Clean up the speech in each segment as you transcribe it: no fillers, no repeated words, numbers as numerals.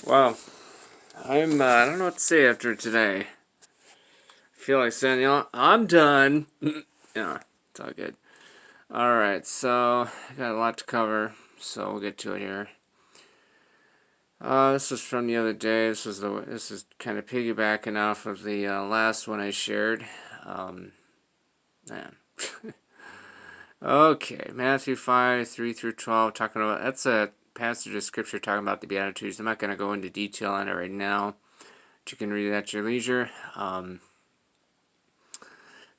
Well, I don't know what to say after today. I feel like saying, I'm done. Yeah, it's all good. Alright, so, I got a lot to cover, so we'll get to it here. This was from the other day. This is kind of piggybacking off of the last one I shared. Man. Okay, Matthew 5, 3 through 12, talking about, that's a passage of scripture talking about the Beatitudes. I'm not going to go into detail on it right now. But you can read it at your leisure.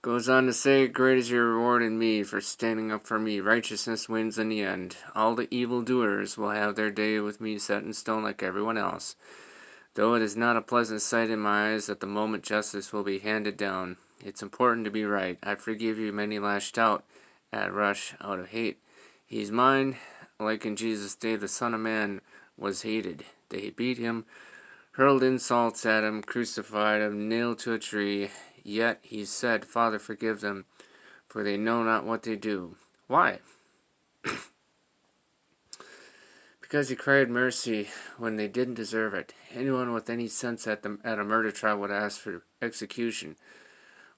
Goes on to say, great is your reward in me for standing up for me. Righteousness wins in the end. All the evildoers will have their day with me set in stone like everyone else. Though it is not a pleasant sight in my eyes at the moment justice will be handed down. It's important to be right. I forgive you. Many lashed out at rush out of hate. He's mine. Like in Jesus' day, the Son of Man was hated. They beat him, hurled insults at him, crucified him, nailed to a tree. Yet he said, Father, forgive them, for they know not what they do. Why? Because he cried mercy when they didn't deserve it. Anyone with any sense at a murder trial would ask for execution,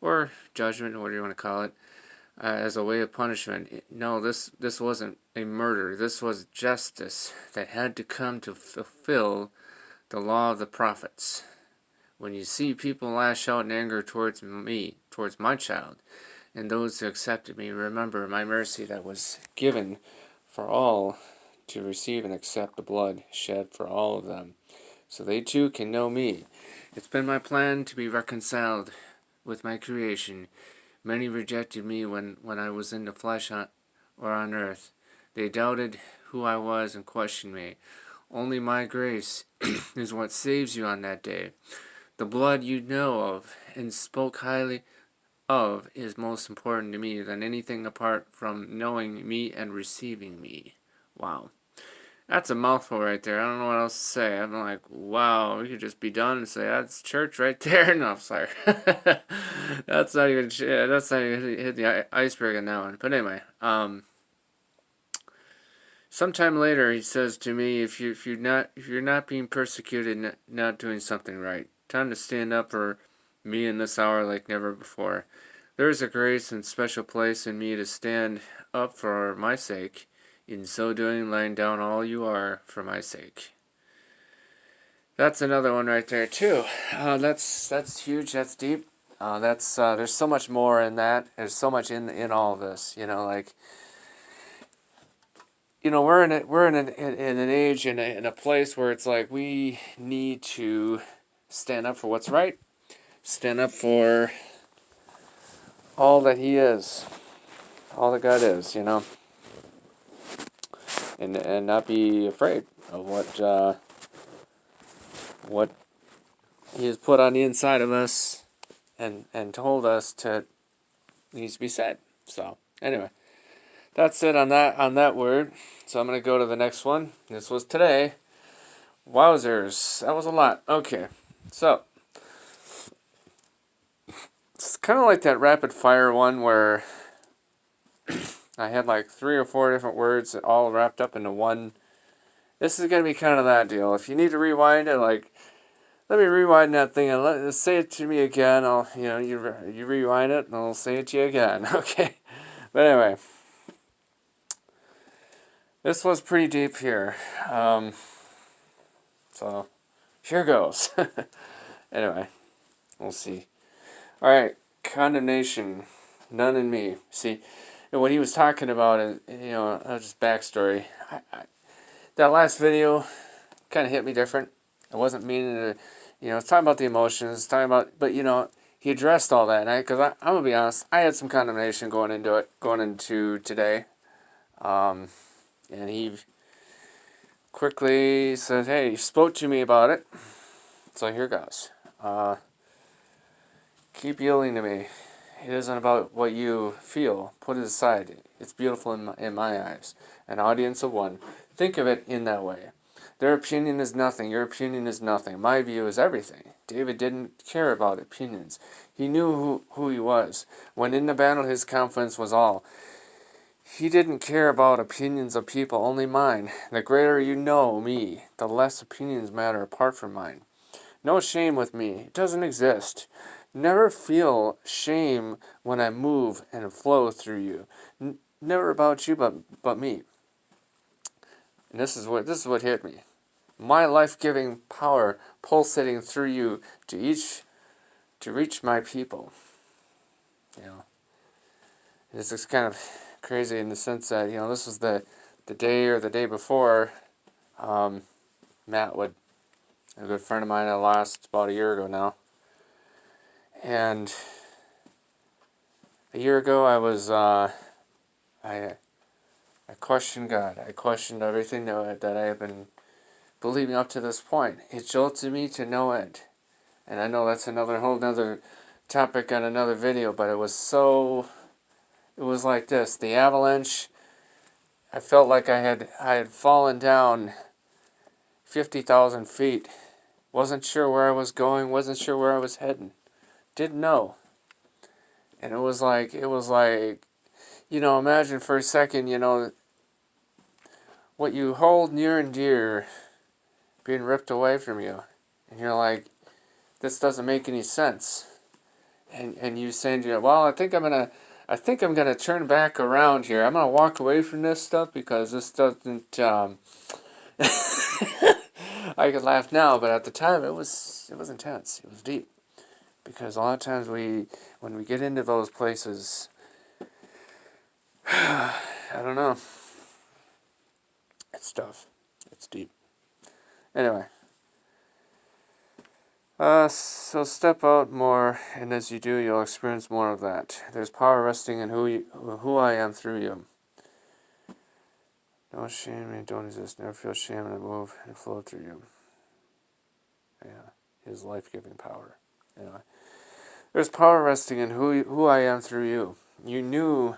or judgment, or whatever you want to call it, as a way of punishment. No, this wasn't a murder. This was justice that had to come to fulfill the law of the prophets. When you see people lash out in anger towards me, towards my child, and those who accepted me, remember my mercy that was given for all to receive and accept the blood shed for all of them, so they too can know me. It's been my plan to be reconciled with my creation. Many rejected me when I was in the flesh or on earth. They doubted who I was and questioned me. Only my grace is what saves you on that day. The blood you know of and spoke highly of is most important to me than anything apart from knowing me and receiving me. Wow. That's a mouthful right there. I don't know what else to say. I'm like, wow, we could just be done and say, that's church right there. No, I'm sorry. That's not even hit the iceberg on that one. But anyway, sometime later he says to me, if you're not being persecuted, not doing something right. Time to stand up for me in this hour like never before. There is a grace and special place in me to stand up for my sake. In so doing, laying down all you are for my sake. That's another one right there too. That's huge. That's deep. There's so much more in that. There's so much in all of this. We're in an age in a place where it's like we need to stand up for what's right. Stand up for all that He is, all that God is. And not be afraid of what He has put on the inside of us and told us to needs to be said. So anyway, that's it on that word. So I'm gonna go to the next one. This was today. Wowzers, that was a lot. Okay, so it's kind of like that rapid fire one where I had like 3 or 4 different words all wrapped up into one. This is gonna be kind of that deal. If you need to rewind it, like, let me rewind that thing and say it to me again. You rewind it and I'll say it to you again. Okay, but anyway, this was pretty deep here. So here goes. Anyway, we'll see. All right, condemnation, none in me. See, what he was talking about, just backstory. That last video kind of hit me different. I wasn't meaning to, it's talking about the emotions, talking about, but he addressed all that, because I'm gonna be honest, I had some condemnation going into today, and he quickly said, "Hey, you spoke to me about it, so here goes. Keep yielding to me. It isn't about what you feel. Put it aside. It's beautiful in my eyes. An audience of one. Think of it in that way. Their opinion is nothing. Your opinion is nothing. My view is everything." David didn't care about opinions. He knew who he was. When in the battle, his confidence was all. He didn't care about opinions of people, only mine. The greater you know me, the less opinions matter apart from mine. No shame with me. It doesn't exist. Never feel shame when I move and flow through you. Never about you, but me. And this is what hit me. My life-giving power pulsating through you to reach my people. You know, this is kind of crazy in the sense that this was the day or the day before Matt Wood, a good friend of mine I lost about a year ago now. And a year ago I was I questioned God. I questioned everything that I have been believing up to this point. It jolted me to no end. And I know that's another whole nother topic on another video, but it was like this. The avalanche, I felt like I had fallen down 50,000 feet. Wasn't sure where I was going, wasn't sure where I was heading. Didn't know. And it was like, imagine for a second, what you hold near and dear being ripped away from you. And you're like, this doesn't make any sense. And you saying, well, I think I'm gonna turn back around here. I'm gonna walk away from this stuff because this doesn't. I could laugh now, but at the time it was intense. It was deep because a lot of times when we get into those places, I don't know. It's tough. It's deep. Anyway. So step out more, and as you do, you'll experience more of that. There's power resting in who I am through you. Don't shame me, don't exist. Never feel shame and I move and flow through you. Yeah, His life-giving power. Anyway, there's power resting in who I am through you. You knew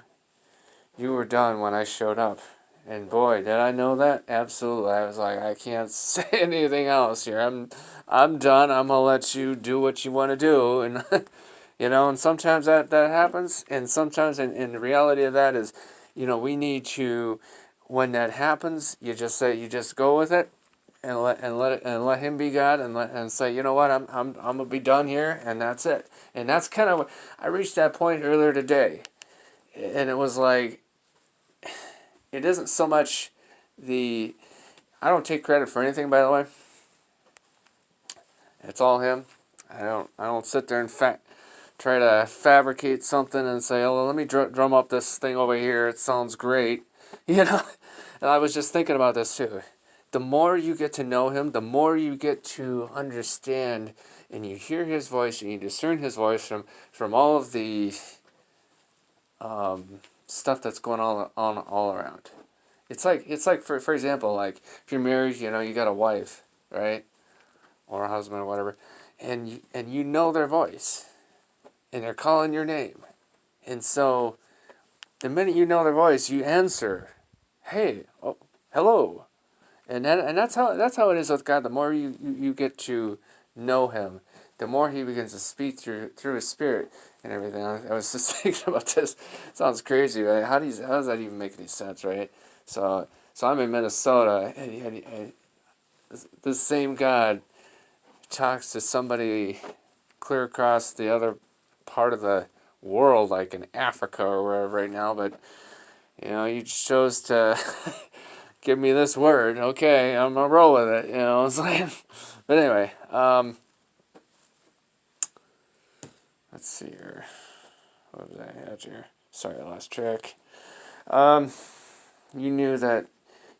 you were done when I showed up. And boy, did I know that? Absolutely. I was like, I can't say anything else here. I'm done. I'm gonna let you do what you want to do, and and sometimes that happens, and sometimes in the reality of that is, we need to, when that happens, you just go with it, and let Him be God, and say, you know what, I'm gonna be done here, and that's it. And that's kind of, I reached that point earlier today, and it was like, it isn't so much I don't take credit for anything, by the way. It's all Him. I don't sit there and try to fabricate something and say, oh, well, let me drum up this thing over here. It sounds great. And I was just thinking about this too. The more you get to know Him, the more you get to understand, and you hear His voice, and you discern His voice from all of the stuff that's going on all around. It's like for example, like if you're married, you got a wife, right, or a husband or whatever, and you know their voice, and they're calling your name, and so the minute you know their voice, you answer, hey, oh, hello, and that's how it is with God. The more you get to know Him, the more He begins to speak through His Spirit and everything. I was just thinking about this. It sounds crazy, right? How does that even make any sense, right? So I'm in Minnesota, and this same God talks to somebody clear across the other part of the world, like in Africa or wherever right now, but He chose to give me this word. Okay, I'm gonna roll with it. It's like, but anyway, let's see here. What was I at here? Sorry, I lost track. You knew that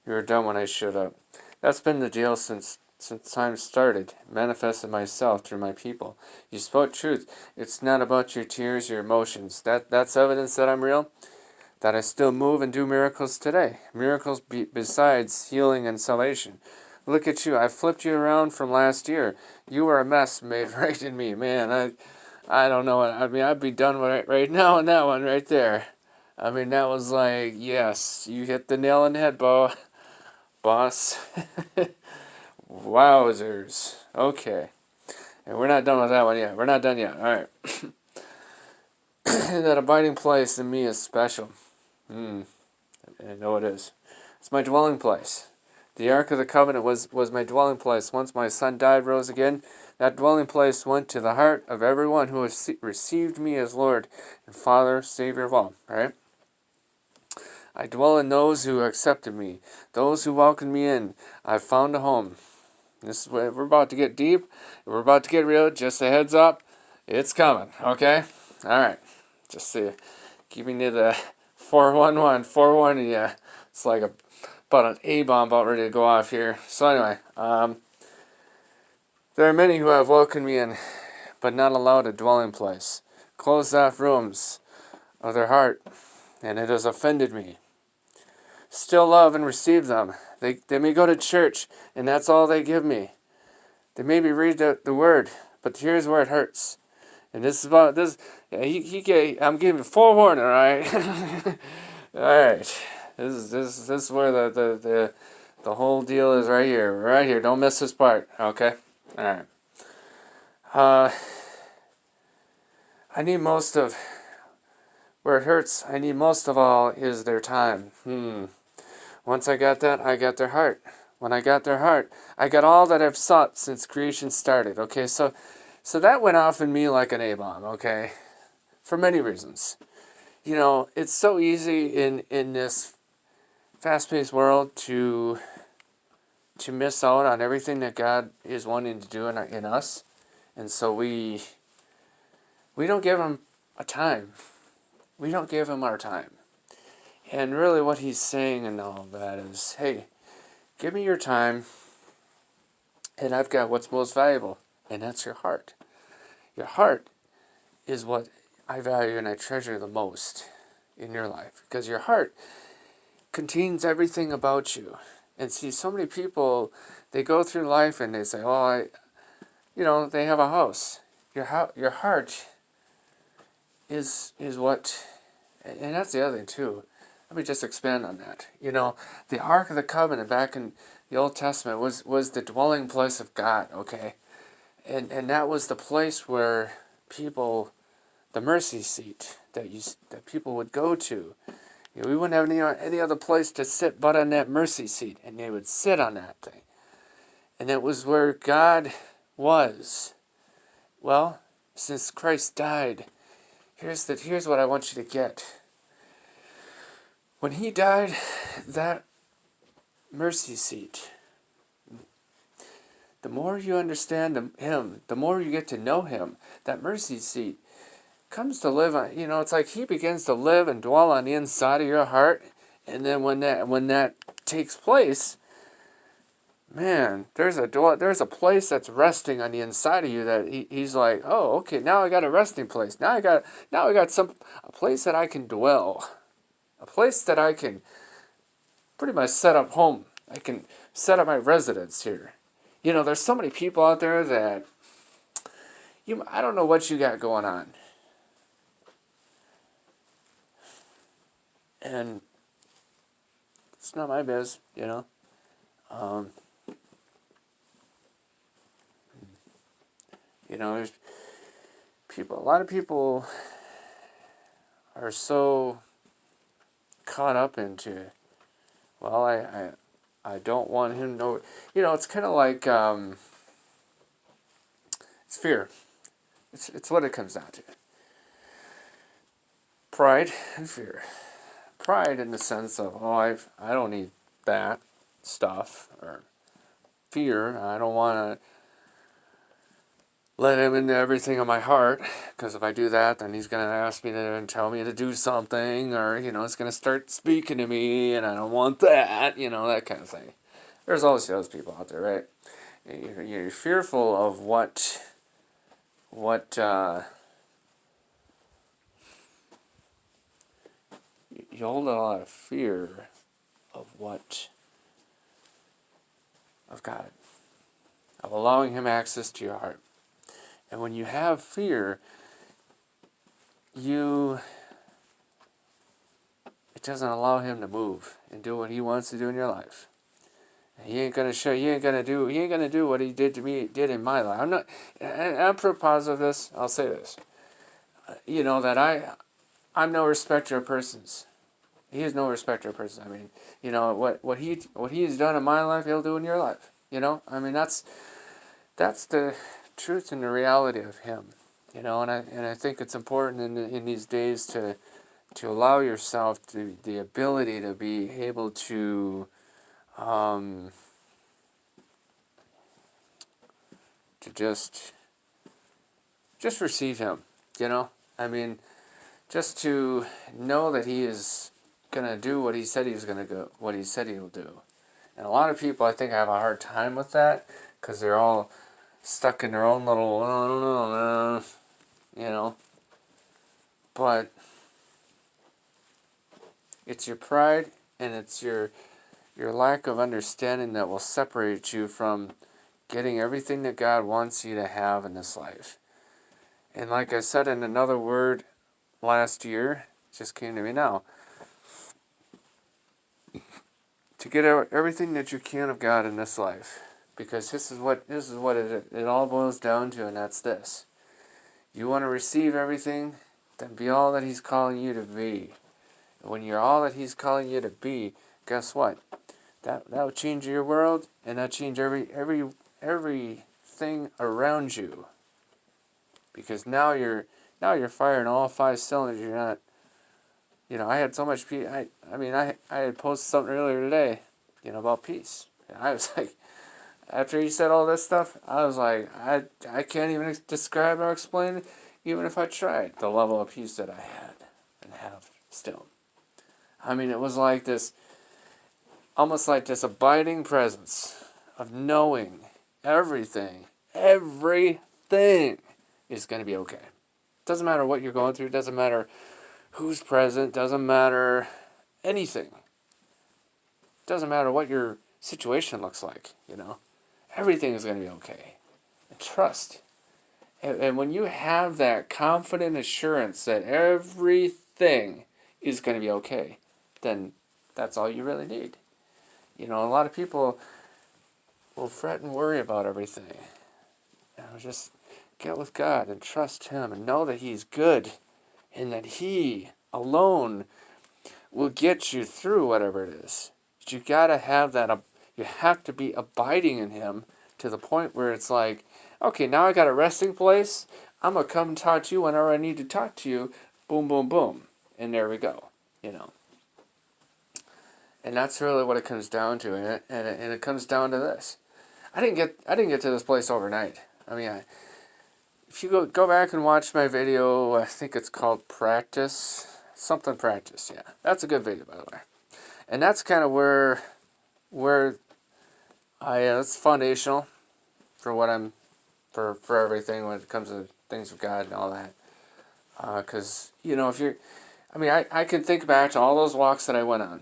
you were done when I showed up. That's been the deal since time started. Manifested myself through my people. You spoke truth. It's not about your tears, your emotions. That's evidence that I'm real. That I still move and do miracles today. Miracles besides healing and salvation. Look at you. I flipped you around from last year. You were a mess made right in me. Man, I don't know. I'd be done with it right now on that one right there. That was like, yes, you hit the nail on the head, boss. Wowzers. Okay. And we're not done with that one yet. We're not done yet. All right. That abiding place in me is special. And I know it is. It's my dwelling place. The Ark of the Covenant was my dwelling place. Once my son died, rose again, that dwelling place went to the heart of everyone who has received me as Lord and Father, Savior of all. Right? I dwell in those who accepted me, those who welcomed me in. I've found a home. This is where we're about to get deep. We're about to get real. Just a heads up, it's coming. Okay? All right. Just see, keeping to the 411, forewarning you. It's like about an A-bomb about ready to go off here. So anyway, there are many who have welcomed me in, but not allowed a dwelling place. Closed off rooms of their heart, and it has offended me. Still love and receive them. They may go to church, and that's all they give me. They maybe read the word, but here's where it hurts. And this is about this. I'm giving forewarning, all right. All right. This is where the whole deal is right here. Right here. Don't miss this part. Okay. All right. I need most of where it hurts. I need most of all is their time. Once I got that, I got their heart. When I got their heart, I got all that I've sought since creation started. Okay, so that went off in me like an A-bomb. Okay, for many reasons. You know, it's so easy in this fast-paced world to miss out on everything that God is wanting to do in us, and so we don't give Him a time. We don't give Him our time. And really what He's saying in all of that is, hey, give me your time, and I've got what's most valuable, and that's your heart. Your heart is what I value and I treasure the most in your life, because your heart contains everything about you. And see, so many people, they go through life and they say, oh, they have a house. Your heart is what, and that's the other thing too. Let me just expand on that. You know, the Ark of the Covenant back in the Old Testament was the dwelling place of God, okay? And that was the place where people, the mercy seat that people would go to. You know, we wouldn't have any other place to sit but on that mercy seat, and they would sit on that thing. And it was where God was. Well, since Christ died, here's what I want you to get. When He died, that mercy seat, the more you understand Him, the more you get to know Him, that mercy seat comes to live on, it's like He begins to live and dwell on the inside of your heart. And then when that takes place, man, there's a place that's resting on the inside of you that He's like, oh, okay, now I got a resting place. Now I got a place that I can dwell. A place that I can pretty much set up home. I can set up my residence here. There's so many people out there that I don't know what you got going on. And it's not my biz, there's a lot of people are so caught up into, well, I don't want him to know. It's kind of like, it's fear. It's what it comes down to. Pride and fear. Pride in the sense of, I don't need that stuff. Or fear, I don't want to let him into everything in my heart, because if I do that, then he's going to ask me to and tell me to do something, or, it's going to start speaking to me, and I don't want that, that kind of thing. There's always those people out there, right? You're fearful of what you hold a lot of fear of God, of allowing Him access to your heart. And when you have fear, it doesn't allow Him to move and do what He wants to do in your life. And He ain't gonna do what He did in my life. I'm pretty positive of this. I'll say this. That I'm no respecter of persons. He is no respecter of persons. I mean, what he's done in my life, he'll do in your life. I mean, that's the truth and the reality of him. And I think it's important in these days to allow yourself the ability to be able um, to just receive him. I mean, just to know that he is gonna do what he said he was gonna go, what he said he'll do. And a lot of people, I think, have a hard time with that because they're all stuck in their own little, I don't know, But it's your pride and it's your lack of understanding that will separate you from getting everything that God wants you to have in this life. And like I said in another word last year, just came to me now, to get everything that you can of God in this life, because this is what it all boils down to, and that's this: you want to receive everything, then be all that He's calling you to be. And when you're all that He's calling you to be, guess what? That will change your world, and that change everything around you. Because now you're firing all 5 cylinders. You're not. I had so much peace. I had posted something earlier today, about peace. And I was like, after he said all this stuff, I was like, I can't even describe or explain, even if I tried, the level of peace that I had and have still. I mean, it was like this, almost like this abiding presence of knowing everything is going to be okay. Doesn't matter what you're going through, doesn't matter who's present, doesn't matter anything. Doesn't matter what your situation looks like, Everything is going to be okay. And trust. And when you have that confident assurance that everything is going to be okay, then that's all you really need. A lot of people will fret and worry about everything. Just get with God and trust Him and know that He's good and that He alone will get you through whatever it is. But you gotta have that. You have to be abiding in Him to the point where it's like, okay, now I got a resting place. I'm gonna come and talk to you whenever I need to talk to you. Boom, boom, boom, and there we go. And that's really what it comes down to, and it comes down to this. I didn't get to this place overnight. I mean, if you go back and watch my video, I think it's called Practice. Something Practice, yeah. That's a good video, by the way. And that's kind of where it's foundational for what I'm, for everything when it comes to things of God and all that. Because, if you're, I can think back to all those walks that I went on.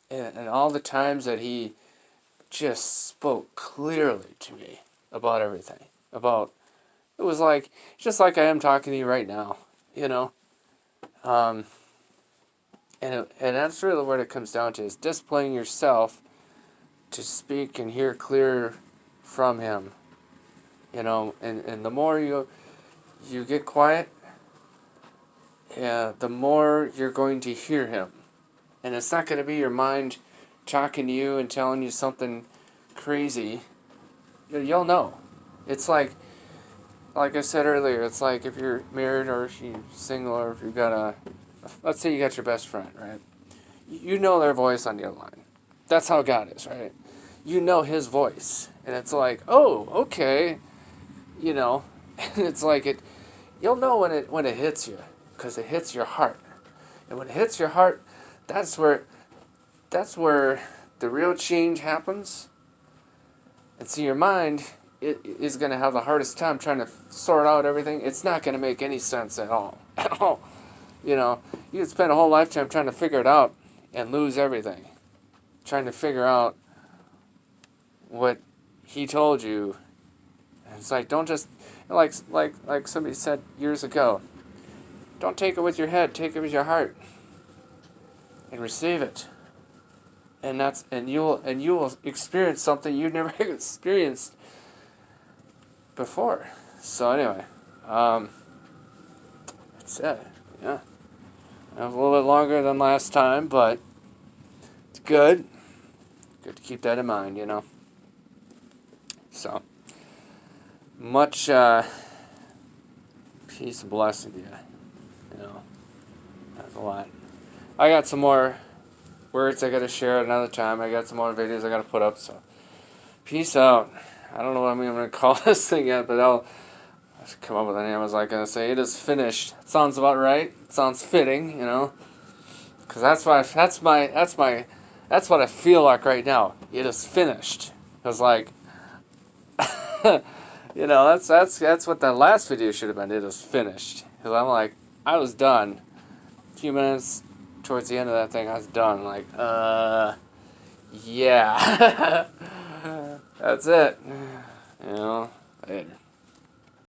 And all the times that He just spoke clearly to me about everything. It was like, just like I am talking to you right now, And that's really what it comes down to, is disciplining yourself to speak and hear clear from Him. And the more you get quiet, the more you're going to hear Him. And it's not going to be your mind talking to you and telling you something crazy. You'll know. It's like I said earlier, it's like if you're married or if you're single or if you've got let's say you got your best friend, right? You know their voice on the other line. That's how God is, right? You know His voice. And it's like, oh, okay. And it's like you'll know when it hits you, because it hits your heart. And when it hits your heart, that's where the real change happens. And see, your mind is going to have the hardest time trying to sort out everything. It's not going to make any sense at all. At all. You could spend a whole lifetime trying to figure it out and lose everything. Trying to figure out what He told you. And it's like, don't just, like somebody said years ago, don't take it with your head, take it with your heart. And receive it. And you will experience something you've never experienced before. So anyway, that's it. Yeah. It was a little bit longer than last time, but it's good. Good to keep that in mind, So, much peace and blessing to you. That's a lot. I got some more words I gotta share at another time. I got some more videos I gotta put up, so peace out. I don't know what I'm gonna call this thing yet, but I'll come up with a name. I was like gonna say it is finished. It sounds about right. It sounds fitting, because that's what I feel like right now. It is finished. Cause like, that's what that last video should have been. It is finished. Cause I'm like, I was done. A few minutes towards the end of that thing, I was done. Like, yeah, that's it.